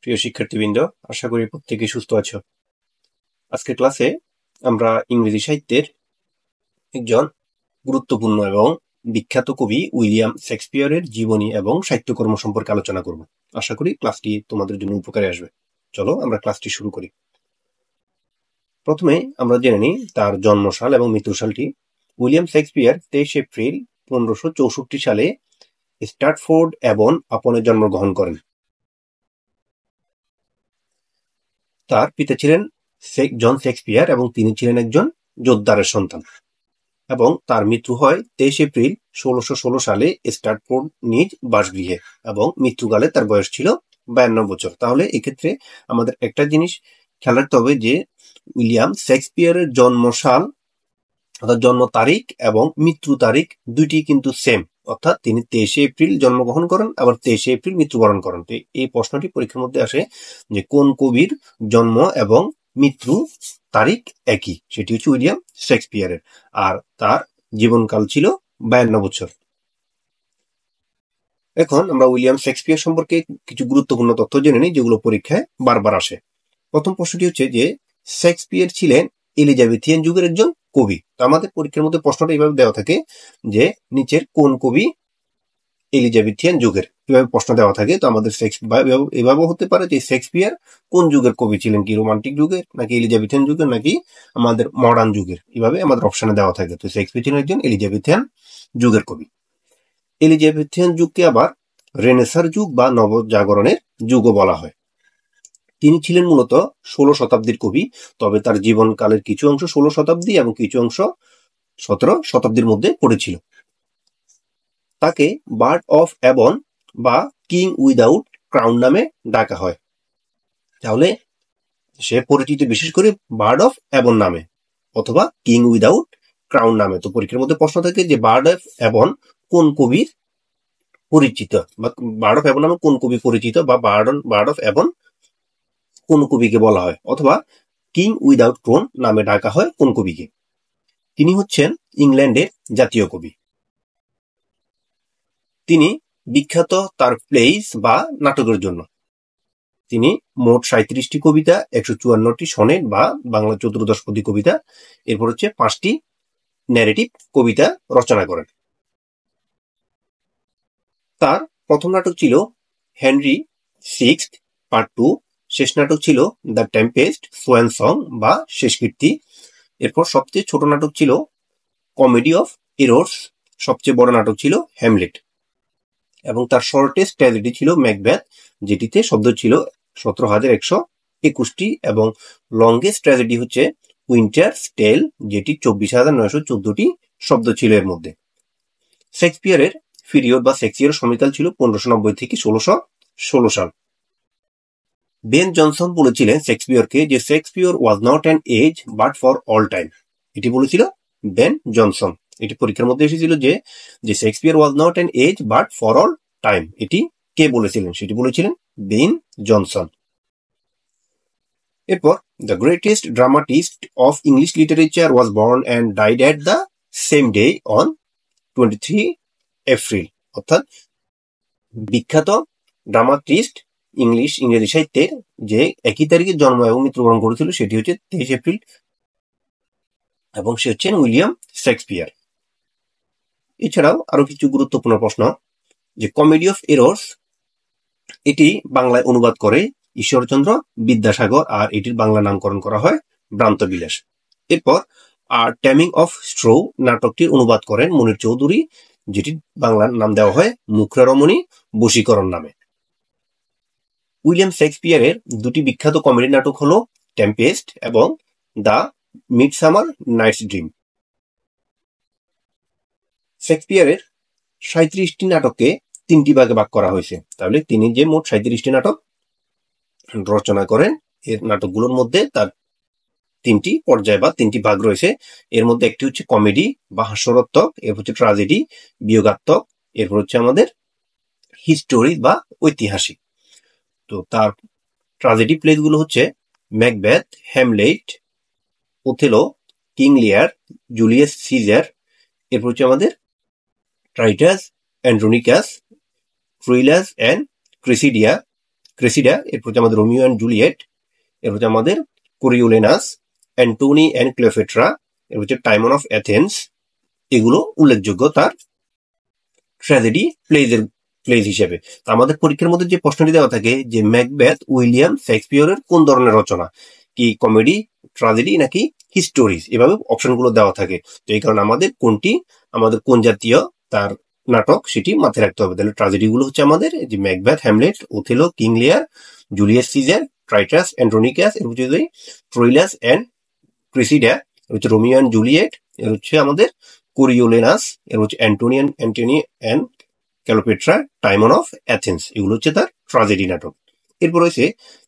প্রিয় শিক্ষার্থীবৃন্দ, আশা করি প্রত্যেকে সুস্থ আছো। আজকের ক্লাসে আমরা ইংরেজি সাহিত্যের একজন গুরুত্বপূর্ণ এবং বিখ্যাত কবি উইলিয়াম শেক্সপিয়রের জীবনী এবং সাহিত্যকর্ম সম্পর্কে আলোচনা করব। আশা করি ক্লাসটি তোমাদের জন্য উপকারে আসবে। চলো আমরা ক্লাসটি শুরু করি। প্রথমে আমরা জেনে নিই তার জন্মসাল এবং মৃত্যুসালটি। উইলিয়াম শেক্সপিয়র 23 এপ্রিল 1564 সালে স্ট্র্যাটফোর্ড অ্যাবন আপনে জন্মগ্রহণ করেন। তার পিতা ছিলেন জন শেক্সপিয়র এবং তিনি ছিলেন একজন জোদ্দারের সন্তান, এবং তার মৃত্যু হয় 23 এপ্রিল 1616 সালে স্ট্র্যাটফোর্ড নিজ বাসগৃহে, এবং মৃত্যুকালে তার বয়স ছিল 52 বছর। তাহলে এক্ষেত্রে আমাদের একটা জিনিস খেয়াল রাখতে হবে যে উইলিয়াম শেক্সপিয়রের জন্মসাল অর্থাৎ জন্ম তারিখ এবং মৃত্যু তারিখ দুইটি কিন্তু সেম, অর্থাৎ তিনি 23 এপ্রিল জন্মগ্রহণ করেন আবার 23 এপ্রিল মৃত্যুবরণ করেন। তো এই প্রশ্নটি পরীক্ষার মধ্যে আসে যে কোন কবির জন্ম এবং মৃত্যু তারিখ একই, সেটি হচ্ছে উইলিয়াম শেক্সপিয়রের, আর তার জীবনকাল ছিল 52 বছর। এখন আমরা উইলিয়াম শেক্সপিয়র সম্পর্কে কিছু গুরুত্বপূর্ণ তথ্য জেনে নিই যেগুলো পরীক্ষায় বারবার আসে। প্রথম প্রশ্নটি হচ্ছে যে শেক্সপিয়র ছিলেন এলিজাবেথিয়ান যুগের একজন কবি। তো আমাদের পরীক্ষার মধ্যে প্রশ্নটা এইভাবে দেওয়া থাকে যে নিচের কোন কবি এলিজাবেথিয়ান যুগের, এভাবে প্রশ্ন দেওয়া থাকে। তো আমাদের এভাবেও হতে পারে যে শেক্সপিয়র কোন যুগের কবি ছিলেন, কি রোমান্টিক যুগের নাকি এলিজাবেথিয়ান যুগের নাকি আমাদের মডার্ন যুগের, এভাবে আমাদের অপশনে দেওয়া থাকে। তো শেক্সপিয়র ছিলেন একজন এলিজাবেথিয়ান যুগের কবি। এলিজাবেথিয়ান যুগকে আবার রেনেসার যুগ বা নবজাগরণের যুগও বলা হয়। তিনি ছিলেন মূলত 16 শতাব্দীর কবি, তবে তার জীবনকালের কিছু অংশ 16 শতাব্দী এবং কিছু অংশ 17 শতাব্দীর মধ্যে পড়েছিল। তাকে বার্ড অফ অ্যাবন বা কিং উইদাউট ক্রাউন নামে ডাকা হয়। তাহলে সে পরিচিত বিশেষ করে বার্ড অফ অ্যাবন নামে অথবা কিং উইদাউট ক্রাউন নামে। তো পরীক্ষার মধ্যে প্রশ্ন থাকে যে বার্ড অফ অ্যাবন কোন কবির পরিচিত, বা বার্ড অফ অ্যাবন নামে কোন কবি পরিচিত, বা বার্ড অফ অ্যাবন কোন কবিকে বলা হয়, অথবা কিং উইদাউট ক্রাউন নামে ডাকা হয় কোন কবিকে। তিনি হচ্ছেন ইংল্যান্ডের জাতীয় কবি। তিনি বিখ্যাত তার প্লেস বা নাটকের জন্য। তিনি মোট 37টি কবিতা, 154টি সনেট বা বাংলা চতুর্দশপদী কবিতা, এরপর হচ্ছে 5টি ন্যারেটিভ কবিতা রচনা করেন। তার প্রথম নাটক ছিল হেনরি সিক্সথ পার্ট 2, শেষ নাটক ছিল দ্য টেম্পেস্ট সোয়ান সং বা শেষ কীর্তি। এরপর সবচেয়ে ছোট নাটক ছিল কমেডি অফ এরর্স, সবচেয়ে বড় নাটক ছিল হ্যামলেট, এবং তার শর্টেস্ট ট্র্যাজেডি ছিল ম্যাকবেথ, যেটিতে শব্দ ছিল 17,121টি, এবং লংগেস্ট ট্র্যাজেডি হচ্ছে উইন্টারস টেল, যেটি 24,914টি শব্দ ছিল এর মধ্যে। শেক্সপিয়রের পিরিয়ড বা শেক্সপিয়রের সময়কাল ছিল 1590 থেকে 1616 সাল। বেন জনসন বলেছিলেন শেক্সপিয়রকে যে Shakespeare was not an age but for all time. এটি বলেছিল বেন জনসন। এটি পরীক্ষার মধ্যে এসেছিল যে Shakespeare was not an age but for all time, এটি কে বলেছিলেন, সেটি বলেছিলেন বেন জনসন। এরপর the greatest dramatist of English literature was born and died at the same day on 23 April, অর্থাৎ বিখ্যাত ড্রামাটিস্ট ইংরেজি সাহিত্যের যে একই তারিখে জন্ম এবং মৃত্যুবরণ করেছিল সেটি হচ্ছে 23 এপ্রিল, এবং সে হচ্ছেন উইলিয়াম শেক্সপিয়র। এছাড়াও আরো কিছু গুরুত্বপূর্ণ প্রশ্ন, যে কমেডি অফ এরর্স এটি বাংলায় অনুবাদ করে ঈশ্বরচন্দ্র বিদ্যাসাগর, আর এটির বাংলা নামকরণ করা হয় ভ্রান্ত বিলাস। এরপর আর ট্যামিং অফ স্ট্রো নাটকটির অনুবাদ করেন মনির চৌধুরী, যেটির বাংলার নাম দেওয়া হয় মুখরা রমণী বশীকরণ নামে। উইলিয়াম শেক্সপিয়রের দুটি বিখ্যাত কমেডি নাটক হলো টেম্পেস্ট এবং দ্য মিডসামার নাইটস ড্রিম। শেক্সপিয়রের 37টি নাটককে 3টি ভাগে ভাগ করা হয়েছে। তাহলে তিনি যে মোট 37টি নাটক রচনা করেন, এর নাটকগুলোর মধ্যে তার 3টি পর্যায় বা 3টি ভাগ রয়েছে। এর মধ্যে একটি হচ্ছে কমেডি বা হাস্যরত্মক, এরপর হচ্ছে ট্রাজেডি বিয়োগাত্মক, এরপর হচ্ছে আমাদের হিস্টোরি বা ঐতিহাসিক। তো তার ট্রাজেডি প্লেগুলো হচ্ছে ম্যাকবেথ, হ্যামলেট, ওথেলো, কিং লিয়ার, জুলিয়াস সিজার, এরপর হচ্ছে আমাদের ট্রাইটাস, অ্যান্ড্রোনিকাস, ট্রুইলাস অ্যান্ড ক্রিসিডিয়া, ক্রেসিডা, এরপর হচ্ছে আমাদের রোমিও অ্যান্ড জুলিয়েট, এরপর হচ্ছে আমাদের কোরিওলেনাস, অ্যান্টোনি অ্যান্ড ক্লিওপেট্রা, এরপর হচ্ছে টাইমন অফ অ্যাথেন্স। এগুলো উল্লেখযোগ্য তার ট্র্যাজেডি প্লেজ হিসেবে। তো আমাদের পরীক্ষার মধ্যে যে প্রশ্নটি দেওয়া থাকে যে ম্যাকবেথ উইলিয়াম শেক্সপিয়রের কোন ধরনের রচনা, কি কমেডি, ট্র্যাজেডি নাকি হিস্টোরিজ, এভাবে অপশনগুলো দেওয়া থাকে। তো এই কারণে আমাদের কোনটি আমাদের কোন জাতীয় তার নাটক সেটি মাথায় রাখতে হবে। তাহলে ট্র্যাজেডি গুলো হচ্ছে আমাদের যে ম্যাকবেথ, হ্যামলেট, ওথেলো, কিং লিয়ার, জুলিয়াস সিজার, ট্রাইটাস, অ্যান্ড্রোনিকাস, এর হচ্ছে ট্রোইলাস অ্যান্ড ক্রেসিডা, এর হচ্ছে রোমিও অ্যান্ড জুলিয়েট, এর হচ্ছে আমাদের কোরিওলেনাস, এর হচ্ছে Antony and Cleopatra, Timon of Athens. এগুলো হচ্ছে তার ট্র্যাজেডি নাটক। এরপর রয়েছে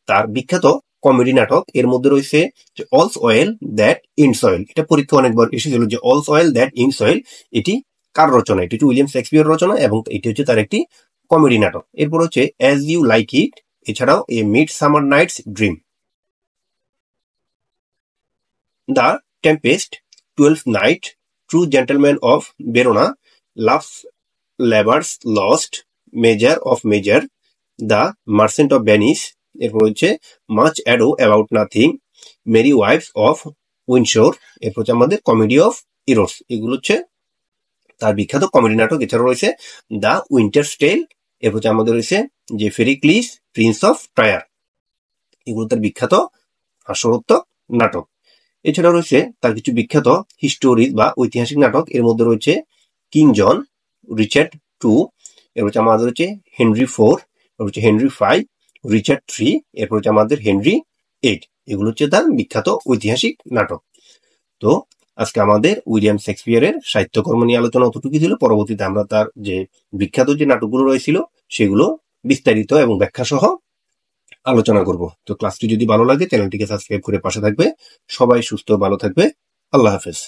তার বিখ্যাত কমেডি নাটক, এর মধ্যে রয়েছে যে all's well that ends well. এটা পরীক্ষা অনেকবার এসেছিল যে all's well that ends well এটি কার রচনা, এটি হচ্ছে উইলিয়াম শেক্সপিয়র রচনা এবং এটি হচ্ছে তার একটি কমেডি নাটক। এরপর হচ্ছে অ্যাজ ইউ লাইক ইট, এছাড়াও a midsummer night's dream, the tempest, 12th night, two gentlemen of Verona, love labour's lost, measure of measure, the merchant of Venice, এরপর হচ্ছে much ado about nothing, merry wives of Windsor, এরপর হচ্ছে আমাদের comedy of ইরোস। এগুলো হচ্ছে তার বিখ্যাত comedy নাটক। এছাড়াও রয়েছে দ্য উইন্টারস টেল, এরপর হচ্ছে আমাদের রয়েছে যে ফেরিক্লিস, প্রিন্স অফ ট্রায়ার। এগুলো তার বিখ্যাত হাস্যরোত্তক নাটক। এছাড়াও রয়েছে তার কিছু বিখ্যাত হিস্টোরিজ বা ঐতিহাসিক নাটক, এর মধ্যে রয়েছে কিং জন, রিচার্ড টু, এর হচ্ছে আমাদের হচ্ছে হেনরি 4, এর হচ্ছে হেনরি 5, রিচার্ড 3, এরপর হচ্ছে আমাদের হেনরি 8। এগুলো হচ্ছে তার বিখ্যাত ঐতিহাসিক নাটক। তো আজকে আমাদের উইলিয়াম শেক্সপিয়রের সাহিত্যকর্ম নিয়ে আলোচনা অতটুকু ছিল। পরবর্তীতে আমরা তার যে বিখ্যাত যে নাটকগুলো রয়েছিল সেগুলো বিস্তারিত এবং ব্যাখ্যা সহ আলোচনা করব। তো ক্লাসটি যদি ভালো লাগে চ্যানেলটিকে সাবস্ক্রাইব করে পাশে থাকবে। সবাই সুস্থ ভালো থাকবে। আল্লাহ হাফেজ।